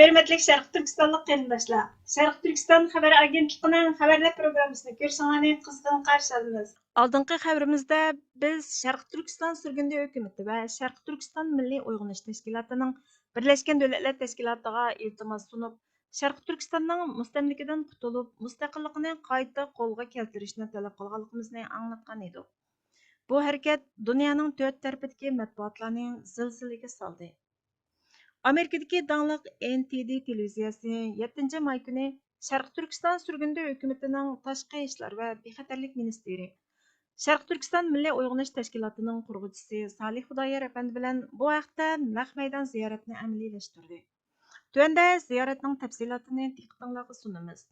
Hörmətli Şərq Türkistanlıq qərindaşlar, Şərq Türkistan xəbər agentliğinin xəbərlər proqramısını görüşünüzü qızğın qarşı alırıq. Алдыңғы xəbərimizdə biz Şərq Türkistan sürgündü hökuməti və Şərq Türkistan Milli Uyg'unish Təşkilatının Birləşmiş Dövlətlər Təşkilatıga iltimos sunub, Şərq Türkistanның mustamlikadan qutulub, mustaqilligini qayta qo'lga keltirishni talab qilganligimizni anglatgan edik. Bu harakat dunyoning to'rt tarafidagi matbuotlarni zilzilaga soldi. Amerikadagi dаңlıq NTD televiziyasi 7 may kuni Şərq Türkistan sürgündü hökumətinin tashqi ishlar və bexatarlik ministri, Şərq Türkistan Milli Uyg'unish Təşkilatının qurğuchisi Salih Xudoyor əfəndi bilan bu haqda naq maydon ziyoratini əməliləşdirdi. Tövəndə ziyoratning tafsilotini diqqətingizə sunamiz.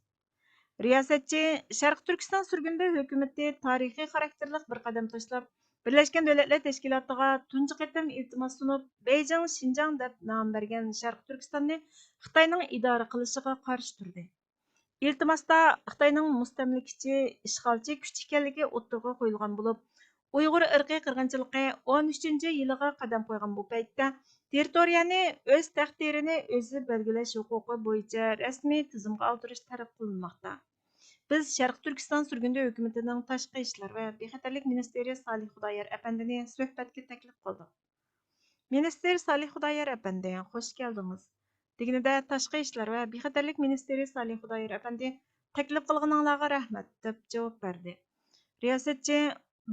Riyosatchi Şərq Türkistan sürgündü hökuməti tarixiy xarakterlik bir qadam tashlab, Birləşmiş Dövlətlər Təşkilatıga tunji qatam iltimos sunub, Beijing Şinjan deb nom bergan Şərq Türkistanni Xitoyning idora qilishiga qarshi turdi. İltimosda Xitoyning mustamlikachi, ishg'olchi kuch ekanligi o'ttirg'a qo'yilgan bo'lib, Uyg'ur irqiy qirg'inchiligi 13-yiliga qadam qo'ygan bu paytda territoriyani o'z taqdirini o'zi belgilash huquqi bo'yicha rasmiy tizimga oltirish talab qilinmoqda. Biz Şərq Türkistan sürgündü hökumətinin tashqi ishlar və bexatarlik ministri Salih Xudoyor əfəndini söhbətə təklif qildıq. Ministr Salih Xudoyor əfəndi, xoş gəldiniz. Deganida tashqi ishlar və bexatarlik ministri Salih Xudoyor əfəndi təklif qilganingizga rahmat deb javob berdi. Riyosatchi,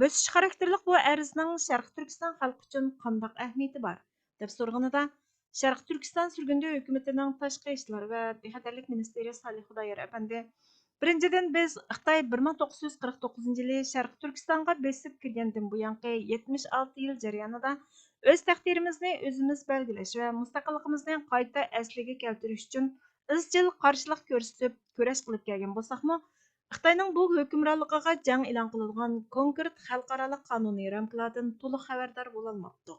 bösish xarakterlik bu arzning Şərq Türkistan xalqi uchun qandaq ahamiyati bor deb so'rganida, Şərq Türkistan sürgündü hökumətinin tashqi ishlar və bexatarlik ministri Salih Xudoyor əfəndi Birinchidan biz Xitoy 1949-yili Şərq Türkistanға besib kirgandan buyanqi 76 yil jarayonida o'z taqdirimizni o'zimiz belgilash va mustaqilligimizni qayta asliga keltirish uchun izchil qarshilik ko'rsatib, kurash qilib kelgan bo'lsaqmi, Xitoyning bu hukmronligiga jang e'lon qilingan konkret xalqaro qonuniy ramkalardan to'liq xabardor bo'lolmadik.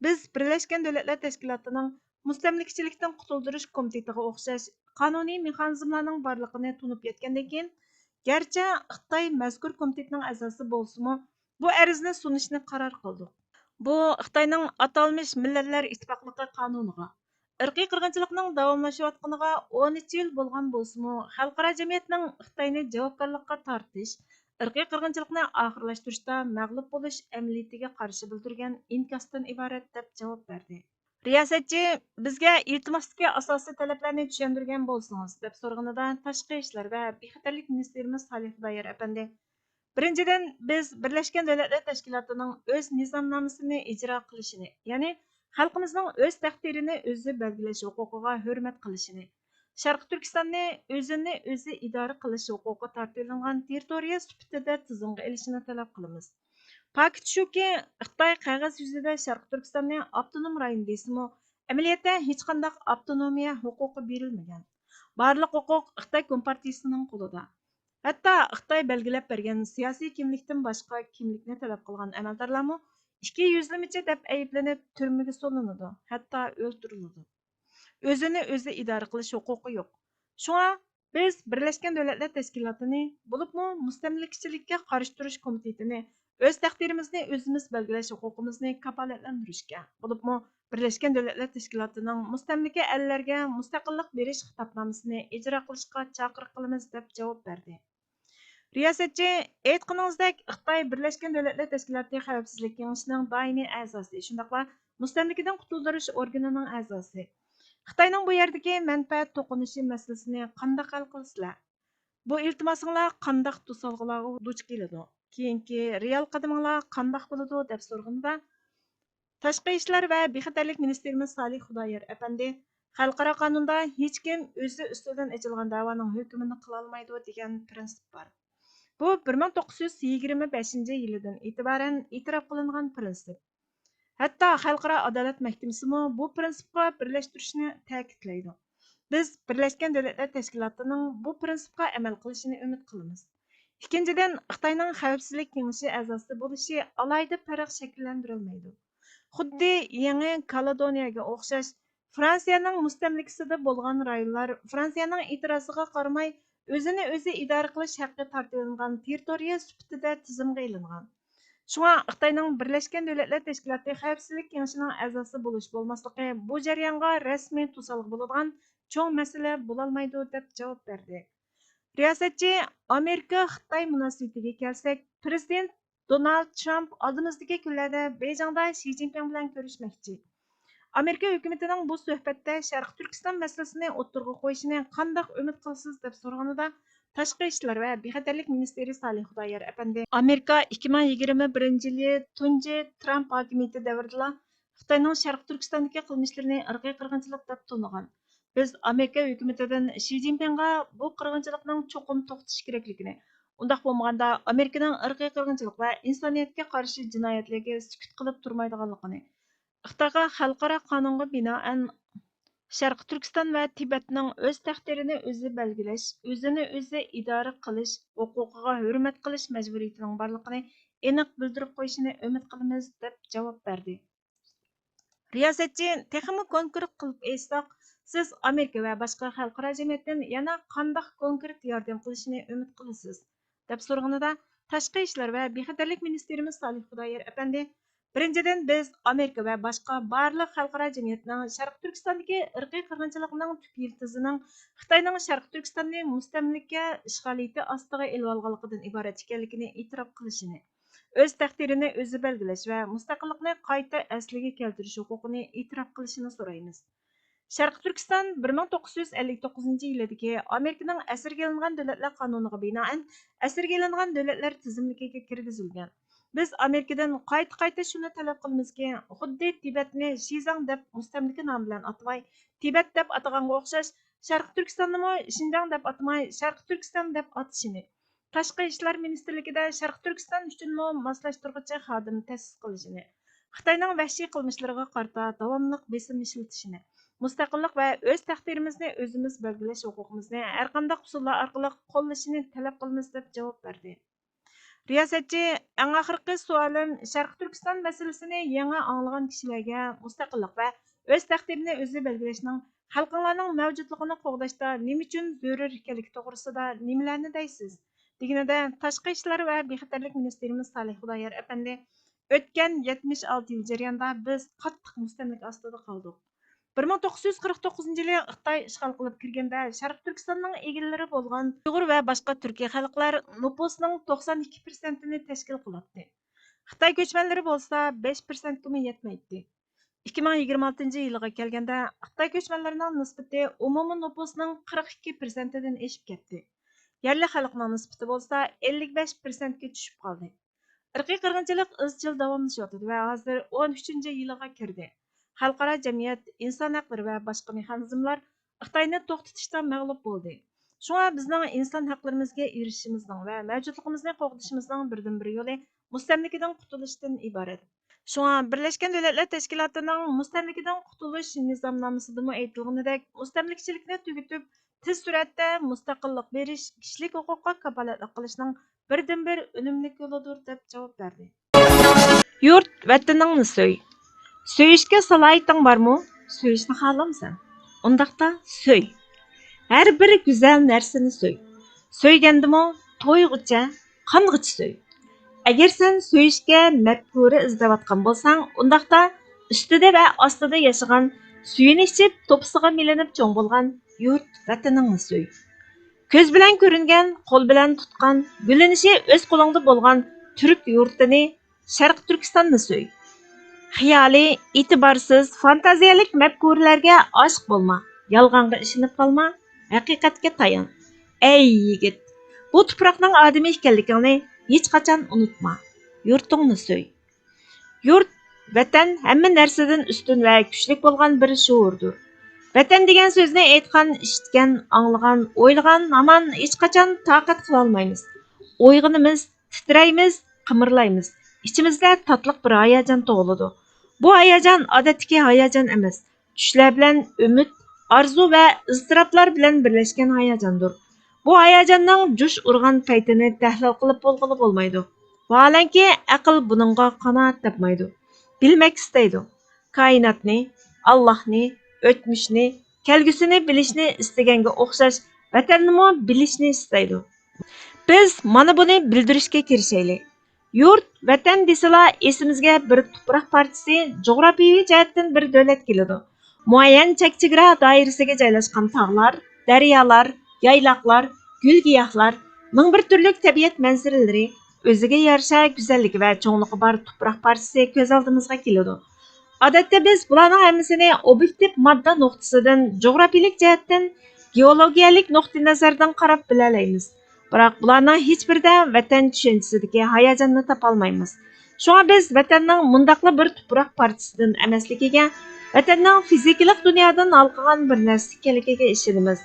Biz Birləşmiş Dövlətlər Təşkilatının mustamlikachilikdan qutuldirish komitetiga o'xshash qonuniy mexanizmlarning borligini tunib yetgandan keyin, garchi Xitoy mazkur komitetning a'zosi bo'lsa-mu, bu arizni sunishni qaror qildik. Bu Xitoyning atalmish Millatlar Ittifoqligi qonuniga, irqiy qirg'inchilikning davomlashayotganiga 13 yil bo'lgan bo'lsa-mu, xalqaro jamiyatning Xitoyni javobgarlikka tortish, irqiy qirg'inchilikni oxirlashtirishda mag'lub bo'lish amaliyatiga qarshi bildirgan inkosdan iborat deb javob berdi. Riyosatchi bizga iltimosdagi asosiy talablarni tushuntirgan bo'lsangiz deb so'rganida tashqi ishlar va bexatarlik ministrimiz Salih Xudoyor әфәнди, birinchidan biz Birləşmiş Dövlətlər Təşkilatıning o'z nizomnomasini ijro qilishini, ya'ni xalqimizning o'z taqdirini o'zi belgilash huquqiga hurmat qilishini, Şərq Türkistonni o'zini o'zi idora qilish huquqi tartiblangan territoriya sifatida tizimga ilishini talab qilamiz. Fakt shuki, Xitoy qog'oz yuzida Şərq Türkistonni avtonom rayon desimi, amaliyotda hech qanday avtonomiya huquqi berilmagan. Barliq huquq Xitoy Kompartiyasining qo'lida. Hatto Xitoy belgilab bergan siyosiy kimlikdan boshqa kimlikni talab qilgan amaldorlarmi ikki yuzlamachi deb ayblanib turmaga solinadi, hatto o'ldiriladi. O'zini o'zi idora qilish huquqi yo'q. Shunga biz Birləşmiş Dövlətlər Təşkilatını, bo'libmi mustamlikachilikka qarshi turish komitetini o'z taqdirimizni o'zimiz belgilash huquqimizni kafolatlantirishga, bo'libmi Birləşmiş Dövlətlər Təşkilatıning mustamlika ellarga mustaqillik berish xitobnomasini ijro qilishga chaqiriq qilamiz deb javob berdi. Riyosatchi, aytganingizdek, Xitoy Birləşmiş Dövlətlər Təşkilatı Xavfsizlik Kengashining doimiy a'zosi, shundaqla mustamlikadan qutuldirish organining a'zosi. Xitoyning bu yerdagi manfaat to'qinishi masalasini qanday hal qilasizlar? Bu iltimosinglar qanday to'solg'ularga duch keladi? Keyingi real qadaminglar qanday bo'ladi deb so'rganda, Tashqi ishlar va bexatarlik ministrimiz Salih Xudoyor әфәнди, xalqaro qonunda hech kim o'zi ustidan ochilgan da'voning hukmini qila olmaydi degan prinsip bor. Bu 1925-yildan e'tiboran e'tirof qilingan prinsip. Hatto Xalqaro adolat mahkamasimi bu prinsipga birlashtirishni ta'kidlaydi. Biz Birləşmiş Dövlətlər Təşkilatıning bu prinsipga amal qilishini umid qilamiz. Ikkinchidan, Xitoyning Xavfsizlik Kengashi a'zosi bo'lishi alohida farq shakllantirilmaydi. Xuddi Yangi Kaledoniyaga o'xshash Fransiyaning mustamlikasida bo'lgan rayonlar Fransiyaning e'tiroziga qaramay o'zini o'zi idora qilish haqqi tartiblangan territoriya sifatida tizimga ilingan. Шуңа Xitoyning Birlashgan Davlatlar Tashkiloti Xavfsizlik Kengashining a'zosi bo'lish bo'lmasligi bu jarayonga rasmiy to'sqinlik bo'ladigan cho'ng masala bo'lolmaydi deb javob berdi. Riyosatchi Amerika Xitoy munosabatiga kelsak, prezident Donald Trump oldimizdagi kunlarda Beyjingda Shi Jinping bilan ko'rishmoqchi. Amerika hukumatining bu suhbatda Sharq Turkiston masalasini o'ttirg'a qo'yishini qanday umid qilasiz deb so'raganida Tashqi ishlar va bexatarlik ministri Salih Xudoyor apandi Amerika 2021 yil tunji Tramp hokimiyati davrida Xitoyning Sharq Turkistondagi qilmishlarini irqiy qirg'inchilik deb to'nagan. Biz Amerika hukumatidan Shi Jinpingga bu qirg'inchilikning cho'qim to'xtatish kerakligini, undaq bo'lmaganda Amerikaning irqiy qirg'inchilik va insoniyatga qarshi jinoyatlarga sukut qilib turmaydiganligini, Xitoyga xalqaro qonunga binoan Sharq Turkiston va Tibetning o'z taqdirini o'zi belgilash, o'zini o'zi idora qilish, huquqiga hurmat qilish majburiyatining borligini aniq bildirib qo'yishini umid qilamiz deb javob berdi. Riyosatchi texmi konkret qilib aytsak, siz Amerika va boshqa xalqaro jamiyatdan yana qanday konkret yordam qilishini umid qilasiz deb so'raganida Tashqi ishlar va bexatarlik ministrimiz Salih Xudoyor apandi birinchidan biz Amerika va boshqa barliq xalqaro jamiyatning Sharq Turkistondagi irqiy qirg'inchilikning tub yildizining Xitoyning Sharq Turkistonni mustamlika ishg'oliyati ostiga ilib olganligidan iborat ekanligini e'tirof qilishini, o'z taqdirini o'zi belgilash va mustaqillikni qayta asliga keltirish huquqini e'tirof qilishini so'raymiz. Sharq Turkiston 1959 yildagi Amerikaning asirga olingan davlatlar qonuniga binoan asirga olingan davlatlar tizimligiga kirgizilgan. Biz Amerikadan qayta shuni talab qilamizki, xuddi Tibetni Shizang deb mustamlika nomi bilan atmay, Tibet deb ataganga o'xshash Sharq Turkistonni Xinjiang deb atmay, Sharq Turkiston deb atishini, Tashqi ishlar ministrligida Sharq Turkiston uchun moslashtiruvchi xodim ta'sis qilishini, Xitoyning vahshiy qilmishlariga qarata davomli besim ishlatishini, mustaqillik va o'z taqdirimizni o'zimiz belgilash huquqimizni har qanday usullar orqali qo'llashini talab qilamiz deb javob berdi. Riyosatchi, eng oxirgi savolim Sharq Turkiston masalasini yangi anglagan kishilarga mustaqillik va o'z taqdirini o'zi belgilashning xalqlarning mavjudligini qo'g'dashda nima uchun zarur ekanligi to'g'risida nimalarni deysiz? Deganida Tashqi ishlar va bexatarlik ministrimiz Salih Xudoyor apandi o'tgan 76 yil jarayonida biz qattiq mustamlik ostida qoldik. 1949 yili Xitoy ishg'ol qilib kirganda Sharq Turkistonning egalari bo'lgan Uyg'ur va boshqa turkiy xalqlar nupusining 92%ni tashkil qiladi. Xitoy ko'chmanlari bo'lsa 5%ga yetmaydi. 2026 yilga kelganda Xitoy ko'chmanlarining nisbati umumiy nupusining 42%dan oshib ketdi. Yerli xalqning nisbati bo'lsa 55%ga tushib qoldi. Irqiy qirg'inchilik izchil davomlashyapti va hozir 13-yilga kirdi. Xalqaro jamiyat, inson haqlari va boshqa mexanizmlar Xitoyni to'xtatishda mag'lub bo'ldi. Shunga bizning inson haqlarimizga erishishimizning va mavjudligimizni qo'g'dishimizning birdan-bir yo'li mustamlikadan qutulishdan iborat. Shunga Birlashgan Davlatlar Tashkilotining mustamlikadan qutulish nizomnomasida aytilganidek, mustamlikachilikni tugatib, tez suratda mustaqillik berish kishilik huquqqa kafolatlik qilishning birdan-bir unumli yo'lidir deb javob berdi. Yurt vataningni so'y. Сөйішке салайытың бар му? Сөйішні қаламсың. Ондақта сөй. Әр бір güzel нәрсені сөй. Сөйгенді му, тойғыча, қанғыч сөй. Әгер сен сөйішке мәпкөрі іздаватқан болсаң, ондақта үстіде вә астыда яшыған, сүйінішіп, топсыға меленіп чоң болған yurt vatanыңны сөй. Көз білән көрінген, қол білән тұтқан, гүлініші өз қолыңды болған түрік yurtini, Sharq Turkiston'ni сөй. Xiyali, itibarsiz, fantaziyalik mafkurlarga oshiq bo'lma. Yolg'onga ishonib qolma, haqiqatga tayan. Ey yigit, bu tuproqning odami ekanligingni hech qachon unutma. Yurtingni so'y. Yurt, vatan hamma narsadan ustun va kuchli bo'lgan bir shuurdir. Vatan degan so'zni aytgan, eshitgan, anglagan, o'ylagan hamon hech qachon toqat qila olmaymiz. O'yg'inimiz, titraymiz, qimirlaymiz. İçimizde tatlık bir hayacan tug'iladi. Bu hayajan odatdagi hayajan emas. Tushlar bilan umid, arzu va iztiroblar bilan birlashgan hayajandir. Bu hayajanning jush urgan paytini tahlil qilib bo'lg'ili bo'lmaydi. Vaholanki aql buningga qanoat topmaydi. Bilmak istaydi. Koinotni, Allohni, o'tmishni, kelgusini bilishni istaganga o'xshash vatanni bilishni istaydi. Biz mana buni bildirishga kirishaylik. Yurt, vatan desila esimizga bir tuproq partisi coğrafiyaviy jihatdan bir davlat keladi. Muayyan chek-chegara doirasiga joylashgan tog'lar, daryolar, yayloqlar, gul-giyohlar, ming bir turlik tabiat manzaralari, o'ziga yarasha go'zalligi va cho'ngligi bor tuproq partisi ko'z oldimizga keladi. Odatda biz bularning hammasini obyektiv modda nuqtasidan, jo'grafiyalik jihatdan, geologiyalik nuqtai nazardan qarab bilalaymiz. Biroq bularning hech birida vatan tushunchasidagi hayajonni topolmaymiz. Shunga biz vatanning mundaqli bir tuproq partisidan emasligiga, vatanning fizikalik dunyodan olqigan bir narsa ekanligiga ishonamiz.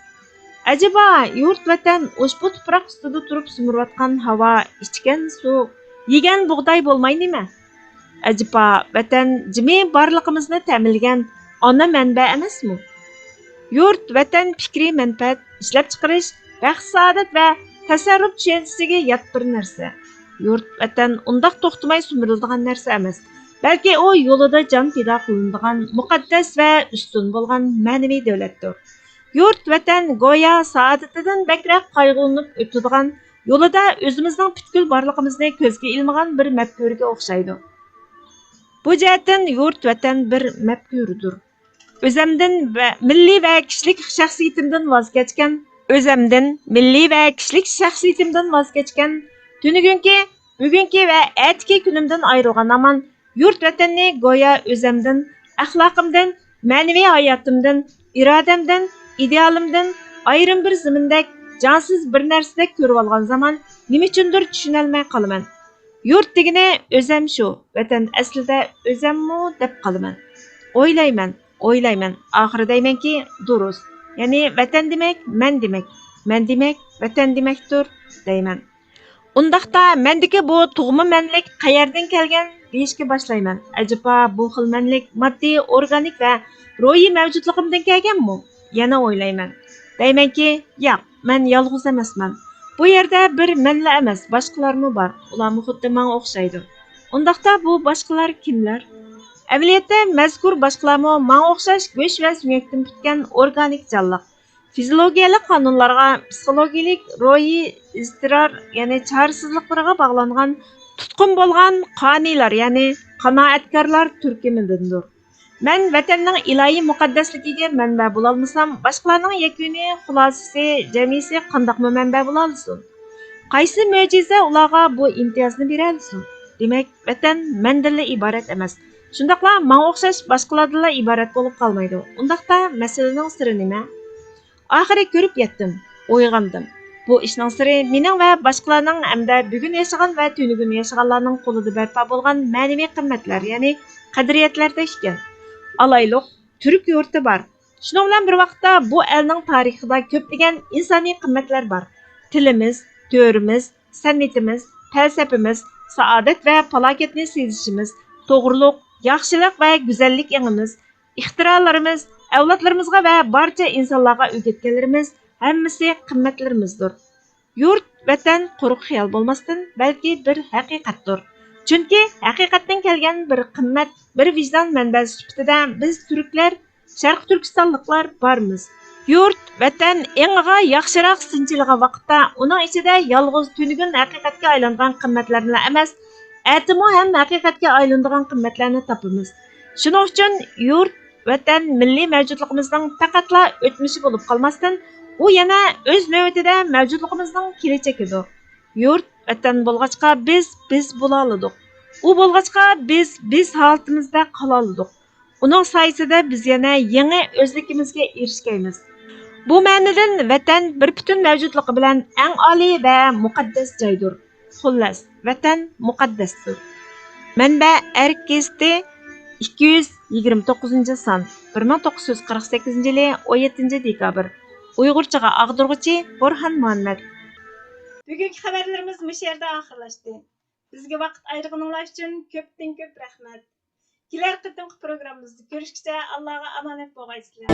Acaba yurt vatan ushbu tuproq ustida turib sumirayotgan havo, ichgan suv, yegan bug'doy bo'lmaydimi? Acaba vatan jimi borlig'imizni ta'minlagan ona manba emasmi? Yurt vatan fikri manfaat, ishlab chiqarish, baxt saodat va tasarruf tushunchasiga yot bir narsa. Yurt vatan undaq to'xtamay sumiriladigan narsa emas. Balki u yo'lida jon fido qilinadigan muqaddas va ustun bo'lgan ma'naviy davlatdir. Yurt vatan go'yo saodatidan bakroq qayg'ulanib o'tadigan, yo'lida o'zimizning butkul borlig'imizni ko'zga ilmagan bir mafkuraga o'xshaydi. Bu jihatdan yurt vatan bir mafkuradir. O'zimdan va milliy va kishilik shaxsiyatimdan voz kechgan, bugungi va atigi kunimdan ayrilgan aman yurt vatanni go'yo o'zimdan, axloqimdan, ma'naviy hayotimdan, irodamdan, idealimdan ayrim bir zimindek jonsiz bir narsadek ko'rib olgan zaman nima uchundir tushunolmay qolaman. Yurt degani o'zim shu, vatan aslida o'zimmi deb qolaman. O'ylayman. Oxiri deymanki, durust. Ya'ni vatan demak, men demak, vatan demakdir deyman. Undaqda mendagi bu tug'ma manlik qayerdan kelgan deyishga boshlayman. Ajaba bu xil manlik moddiy, organik va ro'yi mavjudligimdan kelganmi? Yana o'ylayman. Deymanki, yo'q, men yolg'iz emasman. Bu yerda bir menla emas, boshqalarmi bor. Ular xuddi menga o'xshaydi. Undaqda bu boshqalar kimlar? Amaliyotda mazkur boshqalarmi menga o'xshash go'sh va sumakdan bitgan organik jonliq. Fiziologiyalik qonunlarga, psixologiyalik ro'yi iztirar, ya'ni chorsizliklarga bog'langan tutqun bo'lgan qoniylar, ya'ni qanoatkorlar turkumidandir. Men vatanning ilohiy muqaddasligiga manba bo'la olmasam, boshqalarning yakuniy xulosasi, jamiysi qandoqmi manba bo'la olsin? Qaysi mo'jiza ularga bu imtiyozni bera olsin? Demak, vatan mendan iborat emas. Shundaqla menga o'xshash boshqalardan iborat bo'lib qolmaydi. Undaqda masalaning siri nima? Oxiri ko'rib yetdim, o'yg'andim. Bu ishning siri mening va boshqalarning hamda bugun yashagan va tunugun yashaganlarning qo'lida barpo bo'lgan ma'naviy qimmatlar, ya'ni qadriyatlarda ekan. Alayliq turk yurti bor. Shuning bilan bir vaqtda bu elning tarixida ko'plagan insoniy qimmatlar bor. Tilimiz, to'rimiz, san'atimiz, falsafamiz, saodat va falokatni sezishimiz, to'g'riliq, yaxshilik va go'zallik engimiz, ixtirolarimiz, avlodlarimizga va barcha insonlarga o'rgatganlarimiz hammasi qimmatlarimizdir. Yurt, vatan quruq xiyol bo'lmasdan, balki bir haqiqatdir. Chunki haqiqatdan kelgan bir qimmat, bir vijdon manbasi sifatida biz turklar, Sharq Turkistonliklar bormiz. Yurt, vatan engiga yaxshiroq sinchilgan vaqtda uning ichida yolg'iz tunugun haqiqatga aylangan qimmatlarni emas, atimo ham haqiqatga aylanadigan qimmatlarni topamiz. Shuning uchun yurt, vatan milliy mavjudligimizning faqatla o'tmishi bo'lib qolmasdan, u yana o'z navbatida mavjudligimizning kelajagidir. Yurt, vatan bo'lg'achqa biz bo'la oldik. U bo'lg'achqa biz holatimizda qola oldik. Uning sayesinde biz yana yangi o'zligimizga erishganmiz. Bu ma'nodan vatan bir butun mavjudligi bilan eng oliy va muqaddas joydir. Xullas, vatan muqaddasdir. Manba Erkizdi 229-son 1948-yili 17 dekabr. Uyg'urchaga ag'dirg'uchi Burhan Muhammad. Bugungi xabarlarimiz bu yerda oxirlashdi. Bizga vaqt ayirganingiz uchun ko'p rahmat. Kelar qitimqi programmamizda ko'rishguncha Allohga omonat bo'lgaysizlar.